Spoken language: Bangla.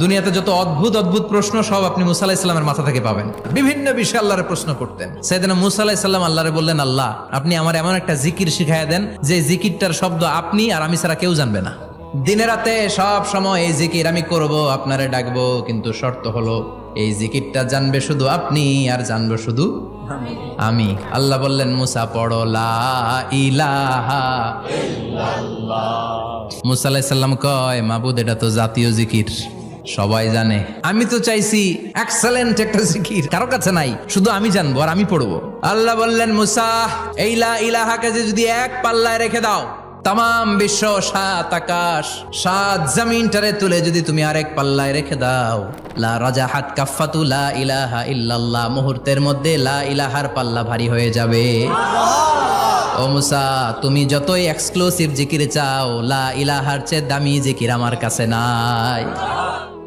দুনিয়াতে যত অদ্ভুত অদ্ভুত প্রশ্ন সব আপনি মুসা আলাইহিস সালামের মাথা থেকে পাবেন। বিভিন্ন বিষয়ে আল্লাহরে প্রশ্ন করতেন। সাইয়েদনা মুসা আলাইহিস সালাম আল্লাহরে বললেন, আল্লাহ আপনি আমার এমন একটা জিকির শিখাইয়া দেন যে জিকিরটার শব্দ আপনি আর আমি ছাড়া কেউ জানবে না। দিনে রাতে সব সময় এই জিকির আমি করব, আপনারে ডাকবো, কিন্তু শর্ত হলো এই জিকিরটা জানবে শুধু আপনি আর জানবো শুধু আমি। আল্লাহ বললেন, মুসা পড়ো লা ইলাহা ইল্লাল্লাহ। মুসা আলাইহিস সালাম কয়, মাবুদ এটা তো জাতীয় জিকির, সবাই জানে। আমি তো চাইছি এক্সেলেন্ট একটা জিকির, কারো কাছে নাই, শুধু আমি জানবো আর আমি পড়বো। আল্লাহ বললেন, মুসা এই লা ইলাহাকে যদি এক পাল্লায় রেখে দাও, তাম বিশ্ব, 7 আকাশ 7 জমিনটারে তুলে যদি তুমি আরেক পাল্লায় রেখে দাও, লা রাজাহাত কাফাতু লা ইলাহা ইল্লাল্লাহ, মুহূর্তের মধ্যে লা ইলাহার পাল্লা ভারী হয়ে যাবে। ও মুসা, তুমি যতই এক্সক্লুসিভ জিকির চাও, লা ইলাহার চেয়ে দামি জিকির আমার কাছে নাই।